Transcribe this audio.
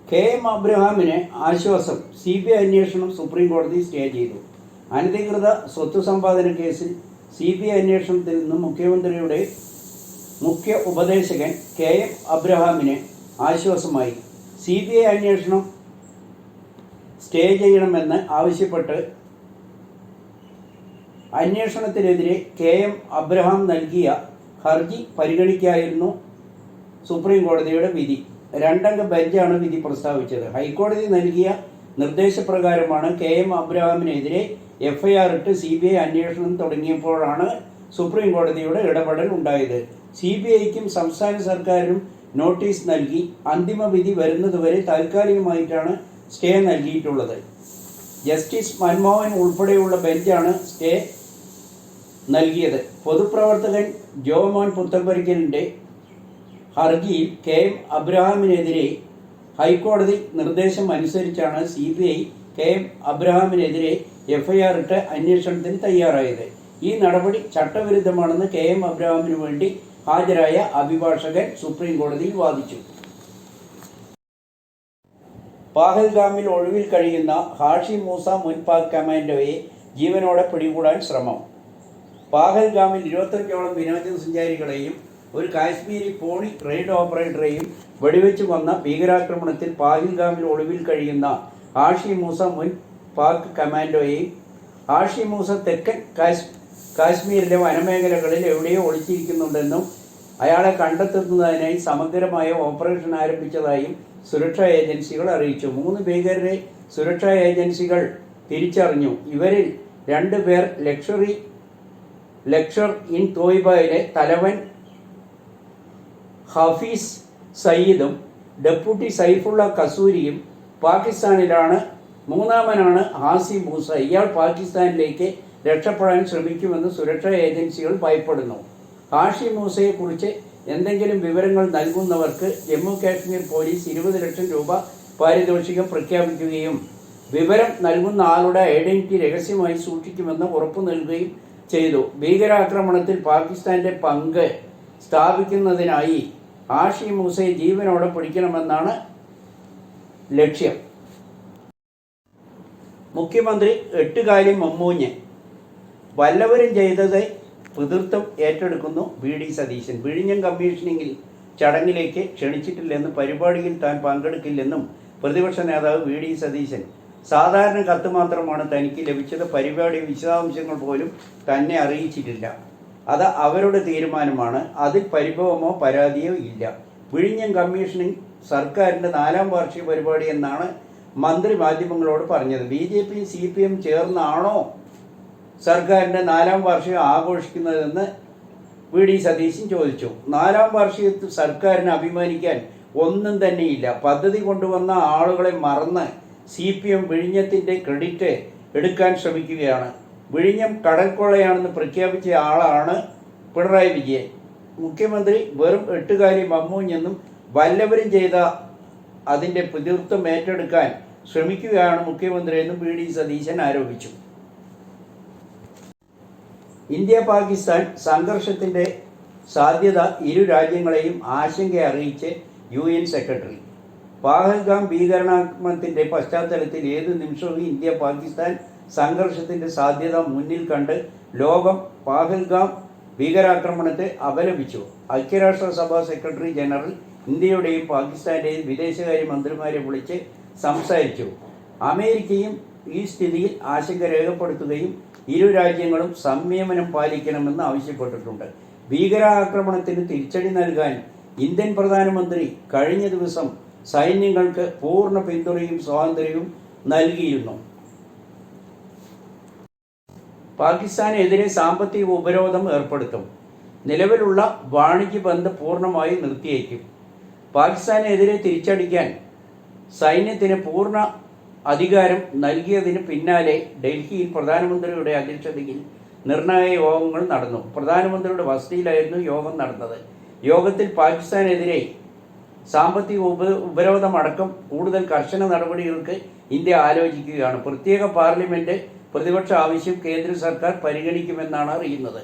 K M. അബ്രഹാമിന് ആശ്വാസം. CBI അന്വേഷണം സുപ്രീം കോടതി സ്റ്റേ ചെയ്തു. അനധികൃത സ്വത്ത് സമ്പാദന കേസിൽ CBI അന്വേഷണത്തിൽ നിന്നും മുഖ്യമന്ത്രിയുടെ മുഖ്യ ഉപദേശകൻ കെ.എം. അബ്രഹാമിന് ആശ്വാസമായി. CBI അന്വേഷണം സ്റ്റേ ചെയ്യണമെന്ന് ആവശ്യപ്പെട്ട് അന്വേഷണത്തിനെതിരെ കെ.എം. അബ്രഹാം നൽകിയ ഹർജി പരിഗണിക്കായിരുന്നു സുപ്രീം കോടതിയുടെ വിധി. രണ്ടംഗ ബെഞ്ചാണ് വിധി പ്രസ്താവിച്ചത്. ഹൈക്കോടതി നൽകിയ നിർദ്ദേശപ്രകാരമാണ് കെ.എം. അബ്രഹാമിനെതിരെ FIR ഇട്ട് CBI അന്വേഷണം തുടങ്ങിയപ്പോഴാണ് സുപ്രീം കോടതിയുടെ ഇടപെടൽ ഉണ്ടായത്. CBIക്കും സംസ്ഥാന സർക്കാരിനും നോട്ടീസ് നൽകി അന്തിമ വിധി വരുന്നതുവരെ താൽക്കാലികമായിട്ടാണ് സ്റ്റേ നൽകിയിട്ടുള്ളത്. ജസ്റ്റിസ് മൻമോഹൻ ഉൾപ്പെടെയുള്ള ബെഞ്ചാണ് സ്റ്റേ നൽകിയത്. പൊതുപ്രവർത്തകൻ ജോമോൻ പുത്തമ്പരിക്കലിന്റെ ഹർജിയിൽ കെ.എം. അബ്രഹാമിനെതിരെ ഹൈക്കോടതി നിർദ്ദേശം അനുസരിച്ചാണ് CBI കെ.എം. അബ്രഹാമിനെതിരെ FIR ഇട്ട് അന്വേഷണത്തിന് തയ്യാറായത്. ഈ നടപടി ചട്ടവിരുദ്ധമാണെന്ന് കെ.എം. അബ്രഹാമിനു വേണ്ടി ഹാജരായ അഭിഭാഷകൻ സുപ്രീം കോടതിയിൽ വാദിച്ചു. പാഹൽഗാമിൽ ഒളിവിൽ കഴിയുന്ന ഹാഷി മൂസ മുൻ പാക് കമാൻഡോയെ ജീവനോടെ പിടികൂടാൻ ശ്രമം. പാഹൽഗാമിൽ 25ഓളം വിനോദസഞ്ചാരികളെയും ഒരു കാശ്മീരി പോണി റെയ്ഡ് ഓപ്പറേറ്ററെയും വെടിവെച്ച് കൊന്ന ഭീകരാക്രമണത്തിൽ പാഹൽഗാമിൽ ഒളിവിൽ കഴിയുന്ന ഹാഷി മൂസ മുൻ പാക് കമാൻഡോയെയും ഹാഷി മൂസ തെക്കൻ കാശ്മീരിലെ വനമേഖലകളിൽ എവിടെയോ ഒളിച്ചിരിക്കുന്നുണ്ടെന്നും അയാളെ കണ്ടെത്തുന്നതിനായി സമഗ്രമായ ഓപ്പറേഷൻ ആരംഭിച്ചതായും സുരക്ഷാ ഏജൻസികൾ അറിയിച്ചു. 3 ഭീകരരെ സുരക്ഷാ ഏജൻസികൾ തിരിച്ചറിഞ്ഞു. ഇവരിൽ 2 പേർ ലക്ഷർ ഇൻ തോയ്ബയിലെ തലവൻ ഹഫീസ് സയ്യിദും ഡെപ്യൂട്ടി സൈഫുള്ള കസൂരിയും പാകിസ്ഥാനിലാണ്. മൂന്നാമനാണ് ഹാസി മൂസ. ഇയാൾ പാകിസ്ഥാനിലേക്ക് രക്ഷപ്പെടാൻ ശ്രമിക്കുമെന്ന് സുരക്ഷാ ഏജൻസികൾ ഭയപ്പെടുന്നു. ഹാഷി മൂസയെക്കുറിച്ച് എന്തെങ്കിലും വിവരങ്ങൾ നൽകുന്നവർക്ക് ജമ്മു കാശ്മീർ പോലീസ് 20 ലക്ഷം രൂപ പാരിതോഷികം പ്രഖ്യാപിക്കുകയും വിവരം നൽകുന്ന ആളുടെ ഐഡന്റിറ്റി രഹസ്യമായി സൂക്ഷിക്കുമെന്ന് ഉറപ്പു നൽകുകയും ചെയ്തു. ഭീകരാക്രമണത്തിൽ പാകിസ്ഥാന്റെ പങ്ക് സ്ഥാപിക്കുന്നതിനായി ഹാഷി മൂസയെ ജീവനോടെ പിടിക്കണമെന്നാണ് ലക്ഷ്യം. മുഖ്യമന്ത്രി എട്ടുകാലി മമ്മൂഞ്ഞ്. വല്ലവരും ചെയ്തത് പിതൃത്വം ഏറ്റെടുക്കുന്നു VD സതീശൻ. വിഴിഞ്ഞം കമ്മീഷനിങ്ങിൽ ചടങ്ങിലേക്ക് ക്ഷണിച്ചിട്ടില്ലെന്നും പരിപാടിയിൽ താൻ പങ്കെടുക്കില്ലെന്നും പ്രതിപക്ഷ നേതാവ് VD സതീശൻ. സാധാരണ കത്ത് മാത്രമാണ് തനിക്ക് ലഭിച്ചത്. പരിപാടി വിശദാംശങ്ങൾ പോലും തന്നെ അറിയിച്ചിട്ടില്ല. അത് അവരുടെ തീരുമാനമാണ്. അതിൽ പരിഭവമോ പരാതിയോ ഇല്ല. വിഴിഞ്ഞം കമ്മീഷനിങ് സർക്കാരിൻ്റെ 4ാം വാർഷിക പരിപാടി എന്നാണ് മന്ത്രി മാധ്യമങ്ങളോട് പറഞ്ഞത്. BJP CPM ചേർന്നാണോ സർക്കാരിൻ്റെ 4ാം വാർഷികം ആഘോഷിക്കുന്നതെന്ന് VD സതീശൻ ചോദിച്ചു. 4ാം വാർഷികത്തിൽ സർക്കാരിന് അഭിമാനിക്കാൻ ഒന്നും തന്നെയില്ല. പദ്ധതി കൊണ്ടുവന്ന ആളുകളെ മറന്ന് CPM വിഴിഞ്ഞത്തിൻ്റെ ക്രെഡിറ്റ് എടുക്കാൻ ശ്രമിക്കുകയാണ്. വിഴിഞ്ഞം കടൽക്കൊള്ളയാണെന്ന് പ്രഖ്യാപിച്ച ആളാണ് പിണറായി വിജയൻ. മുഖ്യമന്ത്രി വെറും എട്ടുകാലി മമ്മൂഞ്ഞെന്നും വല്ലവരും ചെയ്ത അതിൻ്റെ പിതൃത്വം ഏറ്റെടുക്കാൻ ശ്രമിക്കുകയാണ് മുഖ്യമന്ത്രിയെന്നും VD സതീശൻ ആരോപിച്ചു. ഇന്ത്യ പാകിസ്ഥാൻ സംഘർഷത്തിൻ്റെ സാധ്യത ഇരു രാജ്യങ്ങളെയും ആശങ്ക അറിയിച്ച് UN സെക്രട്ടറി. പാഹൽഗാം ഭീകരാക്രമണത്തിൻ്റെ പശ്ചാത്തലത്തിൽ ഏതു നിമിഷവും ഇന്ത്യ പാകിസ്ഥാൻ സംഘർഷത്തിൻ്റെ സാധ്യത മുന്നിൽ കണ്ട് ലോകം പാഹൽഗാം ഭീകരാക്രമണത്തെ അപലപിച്ചു. ഐക്യരാഷ്ട്രസഭാ സെക്രട്ടറി ജനറൽ ഇന്ത്യയുടെയും പാകിസ്ഥാൻ്റെയും വിദേശകാര്യ മന്ത്രിമാരെ വിളിച്ച് സംസാരിച്ചു. അമേരിക്കയും ഈ സ്ഥിതിയിൽ ആശങ്ക രേഖപ്പെടുത്തുകയും ഇരു രാജ്യങ്ങളും സംയമനം പാലിക്കണമെന്ന് ആവശ്യപ്പെട്ടിട്ടുണ്ട്. ഭീകരാക്രമണത്തിന് തിരിച്ചടി നൽകാൻ ഇന്ത്യൻ പ്രധാനമന്ത്രി കഴിഞ്ഞ ദിവസം സൈന്യങ്ങൾക്ക് പൂർണ്ണ പിന്തുണയും സ്വാതന്ത്ര്യവും നൽകിയിരുന്നു. പാകിസ്ഥാനെതിരെ സാമ്പത്തിക ഉപരോധം ഏർപ്പെടുത്തും. നിലവിലുള്ള വാണിജ്യ ബന്ധം പൂർണ്ണമായി നിർത്തിയേക്കും. പാകിസ്ഥാനെതിരെ തിരിച്ചടിക്കാൻ സൈന്യത്തിന് പൂർണ്ണ അധികാരം നൽകിയതിന് പിന്നാലെ ഡൽഹിയിൽ പ്രധാനമന്ത്രിയുടെ അധ്യക്ഷതയിൽ നിർണായക യോഗങ്ങൾ നടന്നു. പ്രധാനമന്ത്രിയുടെ വസതിയിലായിരുന്നു യോഗം നടന്നത്. യോഗത്തിൽ പാകിസ്ഥാനെതിരെ സാമ്പത്തിക ഉപരോധമടക്കം കൂടുതൽ കർശന നടപടികൾക്ക് ഇന്ത്യ ആലോചിക്കുകയാണ്. പ്രത്യേക പാർലമെന്റ് പ്രതിപക്ഷ ആവശ്യം കേന്ദ്ര സർക്കാർ പരിഗണിക്കുമെന്നാണ് അറിയുന്നത്.